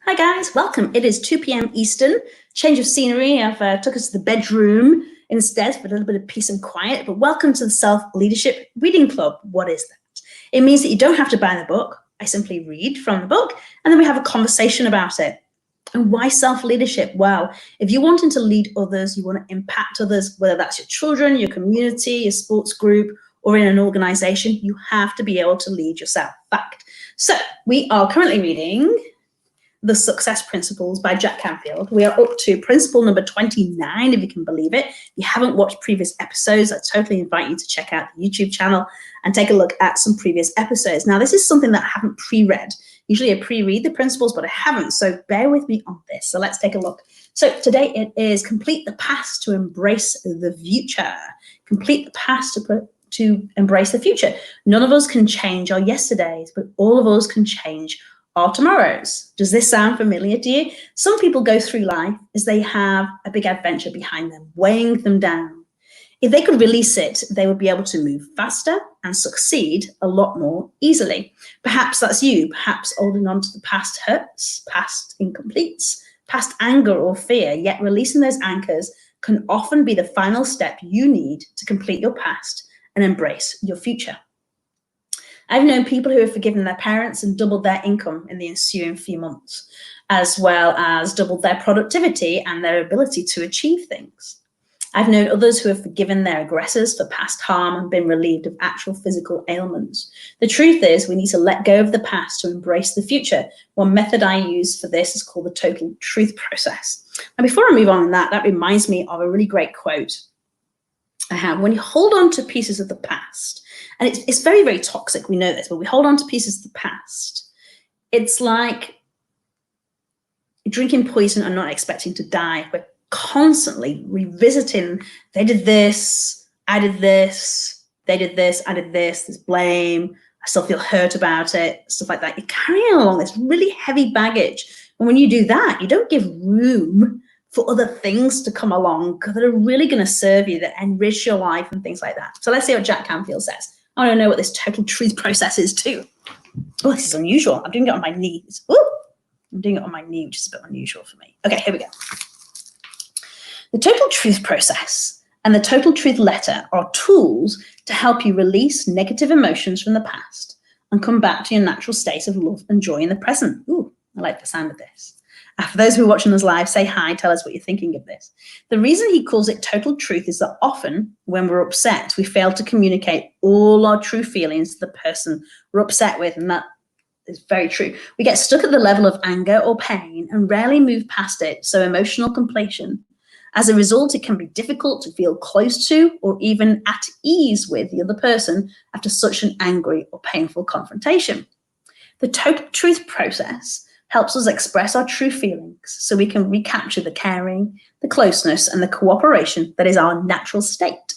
Hi guys, welcome. It is 2 p.m. Eastern. Change of scenery. I've took us to the bedroom instead for a little bit of peace and quiet. But welcome to the Self Leadership Reading Club. What is that? It means that you don't have to buy the book. I simply read from the book and then we have a conversation about it. And why self-leadership? Well, if you're wanting to lead others, you want to impact others, whether that's your children, your community, your sports group, or in an organization, you have to be able to lead yourself. Fact. So we are currently reading The Success Principles by Jack Canfield. We are up to principle number 29, if you can believe it. If you haven't watched previous episodes, I totally invite you to check out the YouTube channel and take a look at some previous episodes. Now, this is something that I haven't pre-read. Usually I pre-read the principles, but I haven't, so bear with me on this. So let's take a look. So today it is complete the past to embrace the future. Complete the past to embrace the future. None of us can change our yesterdays, but all of us can change our tomorrows. Does this sound familiar to you? Some people go through life as they have a big adventure behind them, weighing them down. If they could release it, they would be able to move faster and succeed a lot more easily. Perhaps that's you. Perhaps holding on to the past hurts, past incompletes, past anger or fear, yet releasing those anchors can often be the final step you need to complete your past and embrace your future. I've known people who have forgiven their parents and doubled their income in the ensuing few months, as well as doubled their productivity and their ability to achieve things. I've known others who have forgiven their aggressors for past harm and been relieved of actual physical ailments. The truth is we need to let go of the past to embrace the future. One method I use for this is called the total truth process. And before I move on in that reminds me of a really great quote I have. When you hold on to pieces of the past, and it's very, very toxic, we know this, but we hold on to pieces of the past. It's like drinking poison and not expecting to die. We're constantly revisiting, they did this, I did this, they did this, I did this, there's blame, I still feel hurt about it, stuff like that. You're carrying along this really heavy baggage. And when you do that, you don't give room for other things to come along that are really going to serve you, that enrich your life and things like that. So let's see what Jack Canfield says. I want to know what this total truth process is too. Oh, this is unusual. I'm doing it on my knees. Ooh, I'm doing it on my knee, which is a bit unusual for me. Okay, here we go. The total truth process and the total truth letter are tools to help you release negative emotions from the past and come back to your natural state of love and joy in the present. Ooh, I like the sound of this. For those who are watching us live, say hi, tell us what you're thinking of this. The reason he calls it total truth is that often when we're upset, we fail to communicate all our true feelings to the person we're upset with, and that is very true. We get stuck at the level of anger or pain and rarely move past it, so emotional completion. As a result, it can be difficult to feel close to or even at ease with the other person after such an angry or painful confrontation. The total truth process helps us express our true feelings so we can recapture the caring, the closeness, and the cooperation that is our natural state.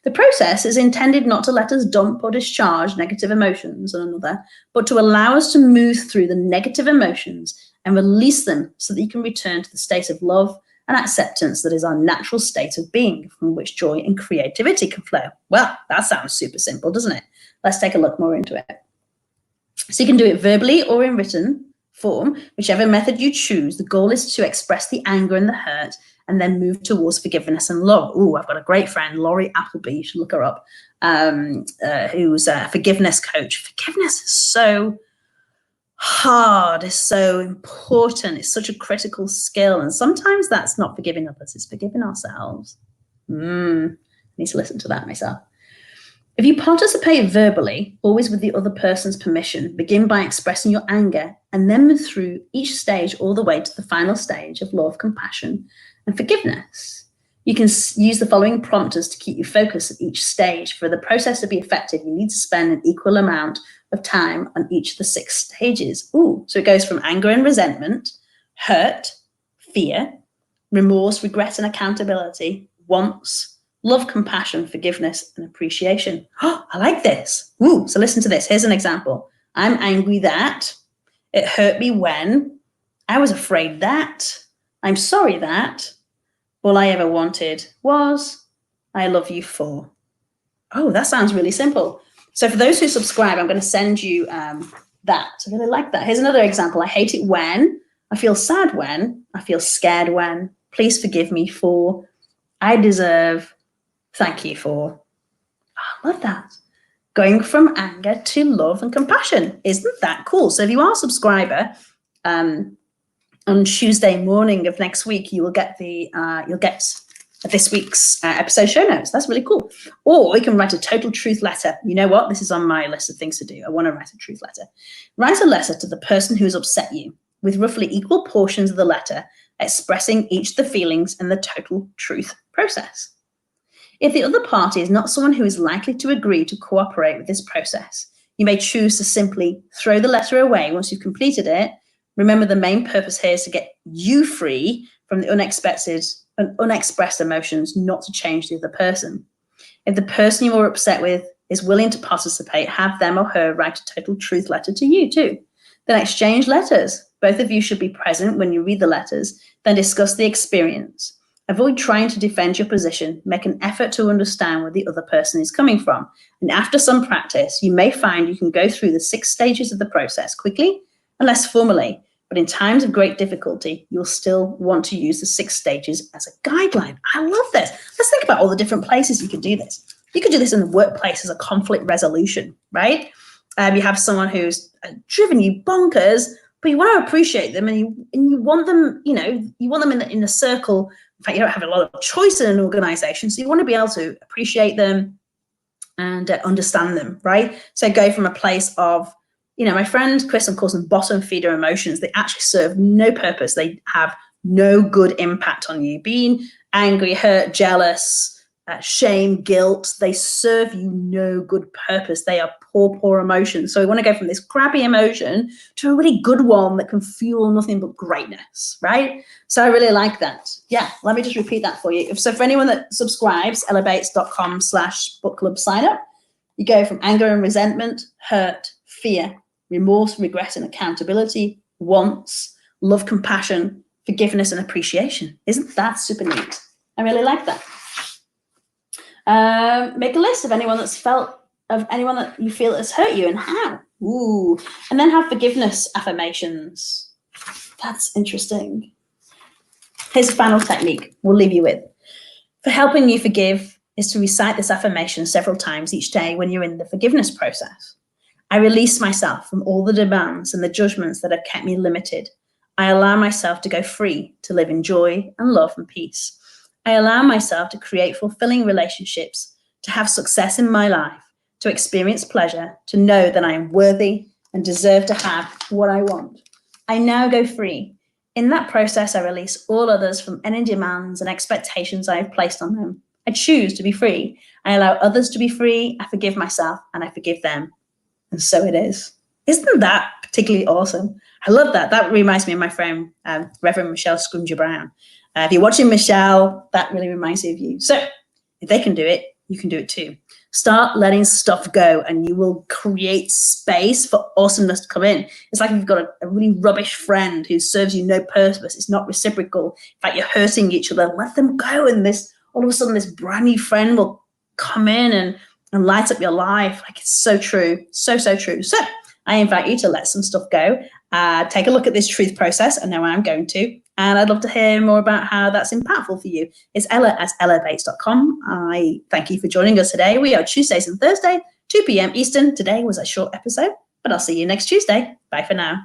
The process is intended not to let us dump or discharge negative emotions on another, but to allow us to move through the negative emotions and release them so that you can return to the state of love and acceptance that is our natural state of being, from which joy and creativity can flow. Well, that sounds super simple, doesn't it? Let's take a look more into it. So you can do it verbally or in written form, whichever method you choose. The goal is to express the anger and the hurt and then move towards forgiveness and love. Oh, I've got a great friend, Laurie Appleby, you should look her up, who's a forgiveness coach. Forgiveness is so hard, it's so important, it's such a critical skill, and sometimes that's not forgiving others, it's forgiving ourselves. I need to listen to that myself. If you participate verbally, always with the other person's permission, begin by expressing your anger and then move through each stage all the way to the final stage of love, compassion, and forgiveness. You can use the following prompters to keep you focused at each stage. For the process to be effective, you need to spend an equal amount of time on each of the 6 stages. Ooh, so it goes from anger and resentment, hurt, fear, remorse, regret, and accountability, wants, love, compassion, forgiveness, and appreciation. Oh, I like this. Ooh, so listen to this. Here's an example. I'm angry that, it hurt me when, I was afraid that, I'm sorry that, all I ever wanted was, I love you for. Oh, that sounds really simple. So for those who subscribe, I'm going to send you that. I really like that. Here's another example. I hate it when, I feel sad when, I feel scared when, please forgive me for, I deserve, thank you for. I love that. Going from anger to love and compassion. Isn't that cool? So if you are a subscriber, on Tuesday morning of next week, you will get you'll get this week's episode show notes. That's really cool. Or you can write a total truth letter. You know what? This is on my list of things to do. I want to write a truth letter. Write a letter to the person who has upset you, with roughly equal portions of the letter expressing each of the feelings and the total truth process. If the other party is not someone who is likely to agree to cooperate with this process, you may choose to simply throw the letter away once you've completed it. Remember, the main purpose here is to get you free from the unexpected and unexpressed emotions, not to change the other person. If the person you are upset with is willing to participate, have them or her write a total truth letter to you too. Then exchange letters. Both of you should be present when you read the letters, then discuss the experience. Avoid trying to defend your position. Make an effort to understand where the other person is coming from. And after some practice, you may find you can go through the 6 stages of the process quickly and less formally. But in times of great difficulty, you'll still want to use the 6 stages as a guideline. I love this. Let's think about all the different places you could do this. You could do this in the workplace as a conflict resolution, right? You have someone who's driven you bonkers, but you want to appreciate them, and you want them, you want them in a circle. In fact, you don't have a lot of choice in an organization, so you want to be able to appreciate them and understand them, right? So go from a place of, my friend Kristen calls them bottom feeder emotions. They actually serve no purpose. They have no good impact on you. Being angry, hurt, jealous, shame, guilt, they serve you no good purpose. They are poor emotions. So we want to go from this crappy emotion to a really good one that can fuel nothing but greatness, right? So I really like that. Yeah, let me just repeat that for you. So for anyone that subscribes, ellabates.com/book club sign up, you go from anger and resentment, hurt, fear, remorse, regret, and accountability, wants, love, compassion, forgiveness, and appreciation. Isn't that super neat? I really like that. Make a list of anyone that you feel has hurt you and how. Ooh. And then have forgiveness affirmations. That's interesting. Here's a final technique we'll leave you with. For helping you forgive is to recite this affirmation several times each day when you're in the forgiveness process. I release myself from all the demands and the judgments that have kept me limited. I allow myself to go free, to live in joy and love and peace. I allow myself to create fulfilling relationships, to have success in my life, to experience pleasure, to know that I am worthy and deserve to have what I want. I now go free. In that process, I release all others from any demands and expectations I have placed on them. I choose to be free. I allow others to be free. I forgive myself and I forgive them. And so it is. Isn't that particularly awesome? I love that. That reminds me of my friend, Reverend Michelle Scrunger Brown. If you're watching Michelle, that really reminds me of you. So if they can do it, you can do it too. Start letting stuff go and you will create space for awesomeness to come in. It's like if you've got a really rubbish friend who serves you no purpose. It's not reciprocal. In fact, you're hurting each other. Let them go, and all of a sudden this brand new friend will come in and light up your life. Like, it's so true. So true. So I invite you to let some stuff go. Take a look at this truth process. I know I'm going to. And I'd love to hear more about how that's impactful for you. It's ella@ellabates.com. I thank you for joining us today. We are Tuesdays and Thursday, 2 p.m. Eastern. Today was a short episode, but I'll see you next Tuesday. Bye for now.